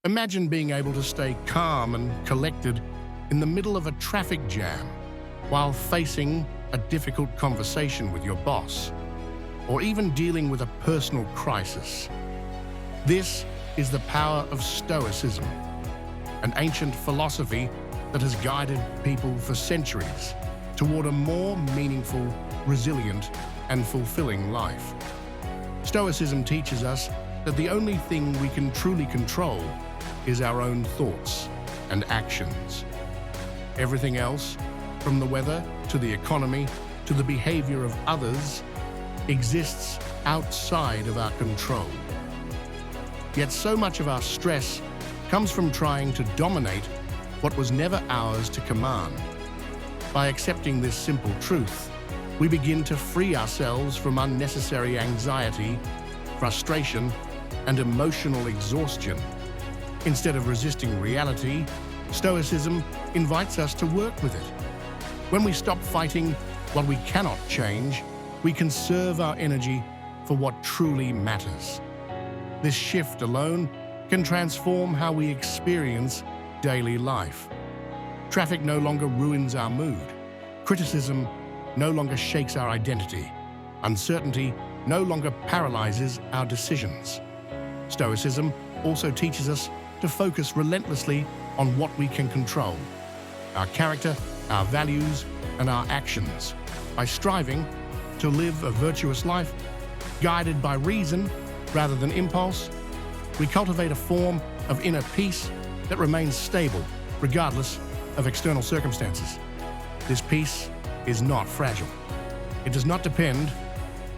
Imagine being able to stay calm and collected in the middle of a traffic jam while facing a difficult conversation with your boss, or even dealing with a personal crisis. This is the power of Stoicism, an ancient philosophy that has guided people for centuries toward a more meaningful, resilient, and fulfilling life. Stoicism teaches us that the only thing we can truly control is our own thoughts and actions. Everything else, from the weather to the economy to the behavior of others, exists outside of our control. Yet so much of our stress comes from trying to dominate what was never ours to command. By accepting this simple truth, we begin to free ourselves from unnecessary anxiety, frustration, and emotional exhaustion. Instead of resisting reality, Stoicism invites us to work with it. When we stop fighting what we cannot change, we conserve our energy for what truly matters. This shift alone can transform how we experience daily life. Traffic no longer ruins our mood. Criticism no longer shakes our identity. Uncertainty no longer paralyzes our decisions. Stoicism also teaches us to focus relentlessly on what we can control: our character, our values, and our actions. By striving to live a virtuous life, guided by reason rather than impulse, we cultivate a form of inner peace that remains stable regardless of external circumstances. This peace is not fragile. It does not depend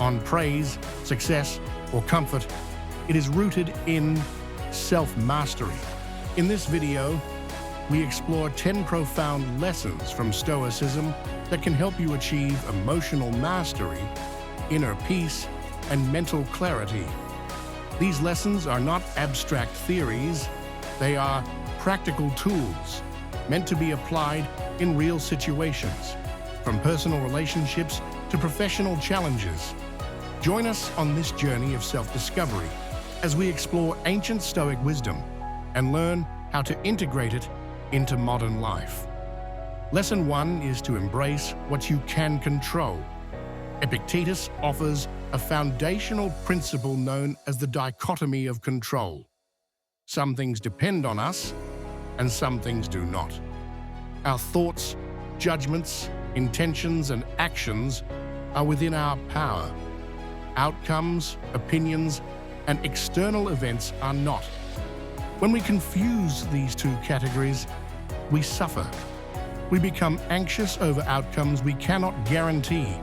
on praise, success, or comfort. It is rooted in self-mastery. In this video, we explore 10 profound lessons from Stoicism that can help you achieve emotional mastery, inner peace, and mental clarity. These lessons are not abstract theories. They are practical tools meant to be applied in real situations, from personal relationships to professional challenges. Join us on this journey of self-discovery as we explore ancient Stoic wisdom and learn how to integrate it into modern life. Lesson 1 is to embrace what you can control. Epictetus offers a foundational principle known as the dichotomy of control. Some things depend on us, and some things do not. Our thoughts, judgments, intentions, and actions are within our power. Outcomes, opinions, and external events are not. When we confuse these two categories, we suffer. We become anxious over outcomes we cannot guarantee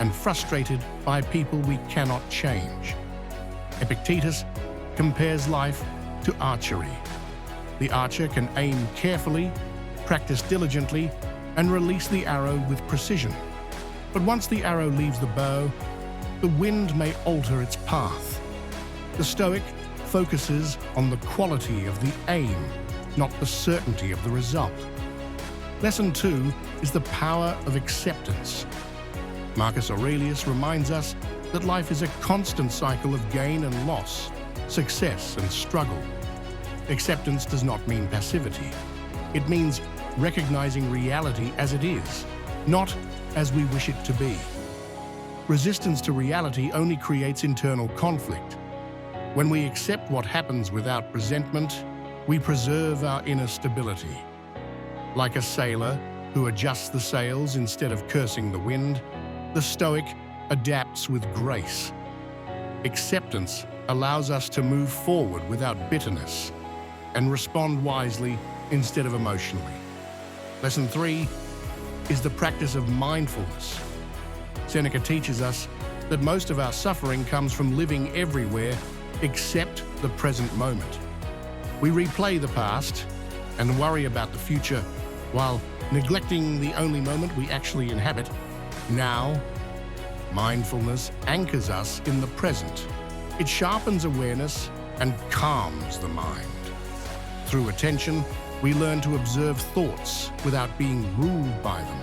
and frustrated by people we cannot change. Epictetus compares life to archery. The archer can aim carefully, practice diligently, and release the arrow with precision. But once the arrow leaves the bow, the wind may alter its path. The Stoic focuses on the quality of the aim, not the certainty of the result. Lesson 2 is the power of acceptance. Marcus Aurelius reminds us that life is a constant cycle of gain and loss, success and struggle. Acceptance does not mean passivity. It means recognizing reality as it is, not as we wish it to be. Resistance to reality only creates internal conflict. When we accept what happens without resentment, we preserve our inner stability. Like a sailor who adjusts the sails instead of cursing the wind, the Stoic adapts with grace. Acceptance allows us to move forward without bitterness and respond wisely instead of emotionally. Lesson 3 is the practice of mindfulness. Seneca teaches us that most of our suffering comes from living everywhere except the present moment. We replay the past and worry about the future while neglecting the only moment we actually inhabit, now. Mindfulness anchors us in the present. It sharpens awareness and calms the mind. Through attention, we learn to observe thoughts without being ruled by them.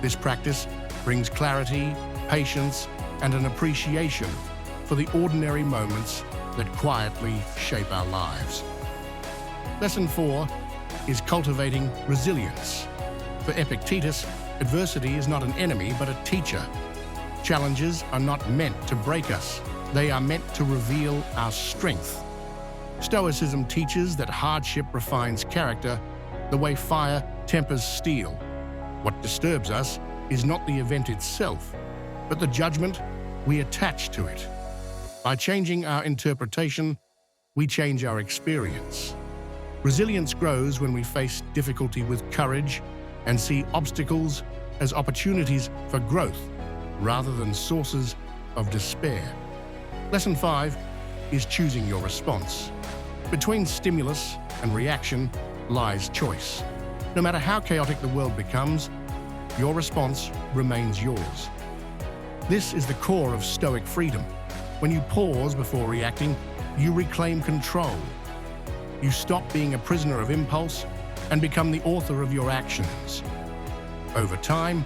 This practice brings clarity, patience, and an appreciation for the ordinary moments that quietly shape our lives. Lesson 4 is cultivating resilience. For Epictetus, adversity is not an enemy but a teacher. Challenges are not meant to break us. They are meant to reveal our strength. Stoicism teaches that hardship refines character the way fire tempers steel. What disturbs us is not the event itself, but the judgment we attach to it. By changing our interpretation, we change our experience. Resilience grows when we face difficulty with courage and see obstacles as opportunities for growth rather than sources of despair. Lesson 5 is choosing your response. Between stimulus and reaction lies choice. No matter how chaotic the world becomes, your response remains yours. This is the core of Stoic freedom. When you pause before reacting, you reclaim control. You stop being a prisoner of impulse and become the author of your actions. Over time,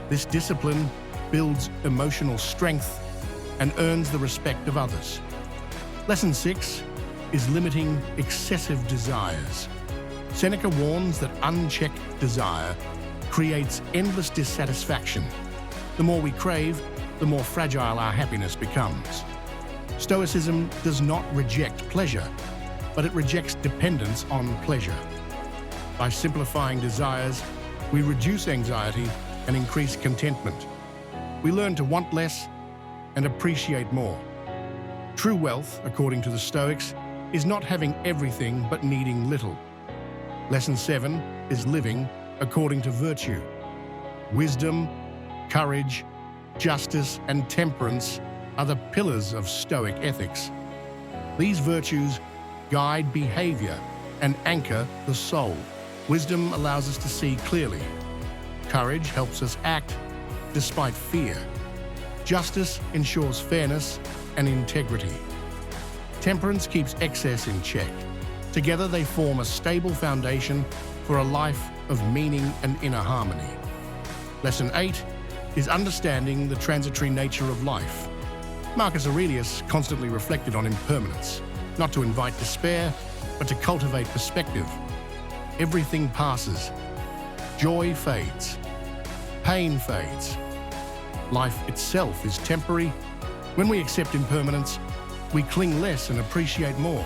this discipline builds emotional strength and earns the respect of others. Lesson 6 is limiting excessive desires. Seneca warns that unchecked desire creates endless dissatisfaction. The more we crave, the more fragile our happiness becomes. Stoicism does not reject pleasure, but it rejects dependence on pleasure. By simplifying desires, we reduce anxiety and increase contentment. We learn to want less and appreciate more. True wealth, according to the Stoics, is not having everything but needing little. Lesson 7 is living according to virtue. Wisdom, courage, justice, and temperance are the pillars of Stoic ethics. These virtues guide behavior and anchor the soul. Wisdom allows us to see clearly. Courage helps us act despite fear. Justice ensures fairness and integrity. Temperance keeps excess in check. Together they form a stable foundation for a life of meaning and inner harmony. Lesson 8 is understanding the transitory nature of life. Marcus Aurelius constantly reflected on impermanence, not to invite despair, but to cultivate perspective. Everything passes. Joy fades. Pain fades. Life itself is temporary. When we accept impermanence, we cling less and appreciate more.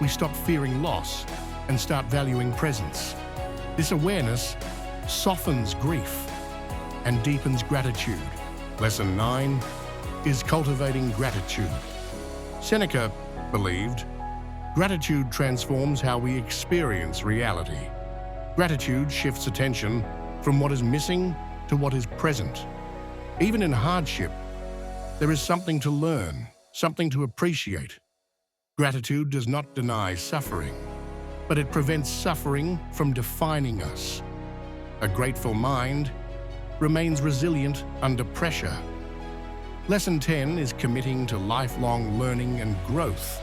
We stop fearing loss and start valuing presence. This awareness softens grief and deepens gratitude. Lesson 9 is cultivating gratitude. Seneca believed, gratitude transforms how we experience reality. Gratitude shifts attention from what is missing to what is present. Even in hardship, there is something to learn, something to appreciate. Gratitude does not deny suffering, but it prevents suffering from defining us. A grateful mind remains resilient under pressure. Lesson 10 is committing to lifelong learning and growth.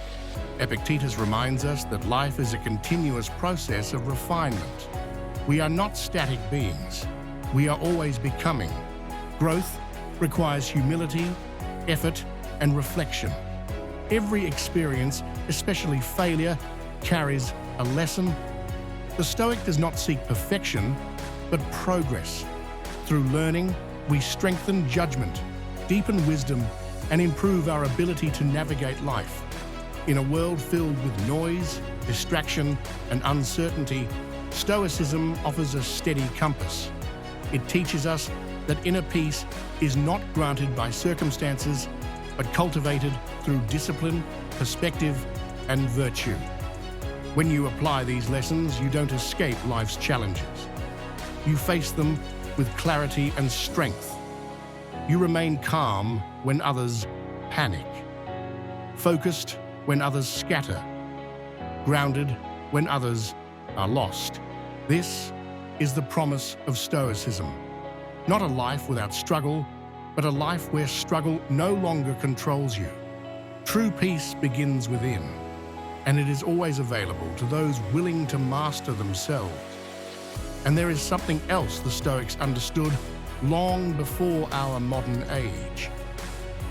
Epictetus reminds us that life is a continuous process of refinement. We are not static beings. We are always becoming. Growth requires humility, effort, and reflection. Every experience, especially failure, carries a lesson. The Stoic does not seek perfection, but progress. Through learning, we strengthen judgment, deepen wisdom, and improve our ability to navigate life. In a world filled with noise, distraction, and uncertainty, Stoicism offers a steady compass. It teaches us that inner peace is not granted by circumstances, but cultivated through discipline, perspective, and virtue. When you apply these lessons, you don't escape life's challenges. You face them with clarity and strength. You remain calm when others panic, focused when others scatter, grounded when others are lost. This is the promise of Stoicism. Not a life without struggle, but a life where struggle no longer controls you. True peace begins within, and it is always available to those willing to master themselves. And there is something else the Stoics understood long before our modern age.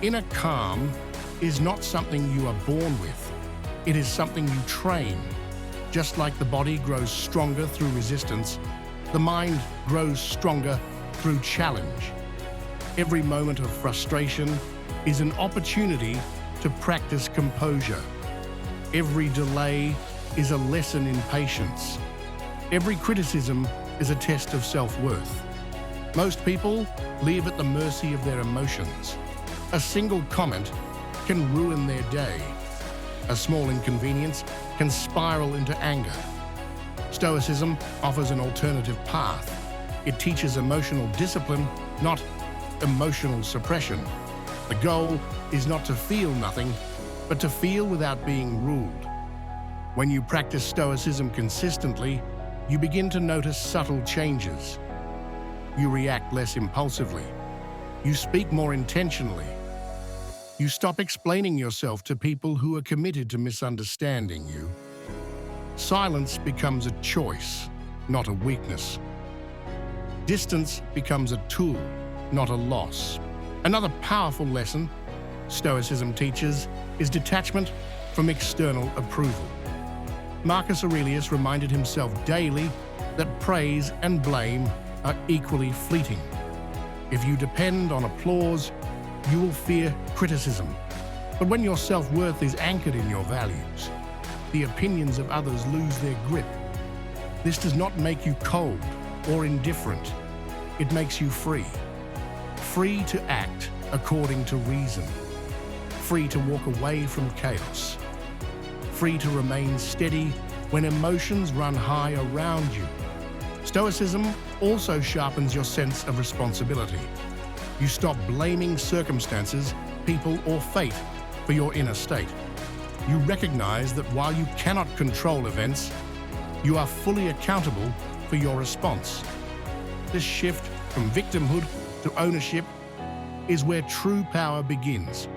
Inner calm is not something you are born with. It is something you train. Just like the body grows stronger through resistance, the mind grows stronger through challenge. Every moment of frustration is an opportunity to practice composure. Every delay is a lesson in patience. Every criticism is a test of self-worth. Most people live at the mercy of their emotions. A single comment can ruin their day. A small inconvenience can spiral into anger. Stoicism offers an alternative path. It teaches emotional discipline, not emotional suppression. The goal is not to feel nothing, but to feel without being ruled. When you practice Stoicism consistently, you begin to notice subtle changes. You react less impulsively. You speak more intentionally. You stop explaining yourself to people who are committed to misunderstanding you. Silence becomes a choice, not a weakness. Distance becomes a tool, not a loss. Another powerful lesson Stoicism teaches is detachment from external approval. Marcus Aurelius reminded himself daily that praise and blame are equally fleeting. If you depend on applause, you will fear criticism. But when your self-worth is anchored in your values, the opinions of others lose their grip. This does not make you cold or indifferent. It makes you free. Free to act according to reason. Free to walk away from chaos. Free to remain steady when emotions run high around you. Stoicism also sharpens your sense of responsibility. You stop blaming circumstances, people, or fate for your inner state. You recognize that while you cannot control events, you are fully accountable for your response. This shift from victimhood to ownership is where true power begins.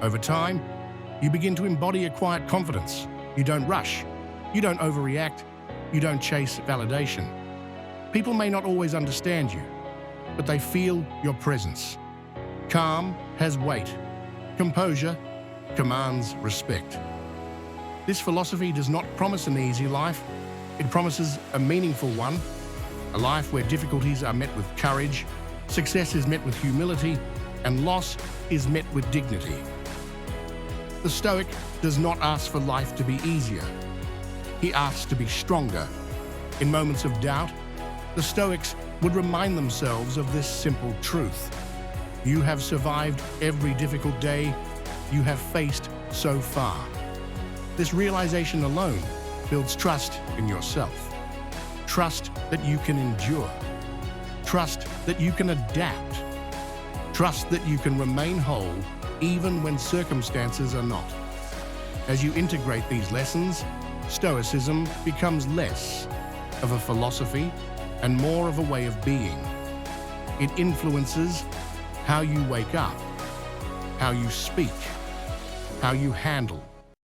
Over time, you begin to embody a quiet confidence. You don't rush. You don't overreact. You don't chase validation. People may not always understand you, but they feel your presence. Calm has weight. Composure commands respect. This philosophy does not promise an easy life. It promises a meaningful one, a life where difficulties are met with courage, success is met with humility, and loss is met with dignity. The Stoic does not ask for life to be easier. He asks to be stronger. In moments of doubt, the Stoics would remind themselves of this simple truth. You have survived every difficult day you have faced so far. This realization alone builds trust in yourself. Trust that you can endure. Trust that you can adapt. Trust that you can remain whole even when circumstances are not. As you integrate these lessons, Stoicism becomes less of a philosophy and more of a way of being. It influences how you wake up, how you speak, how you handle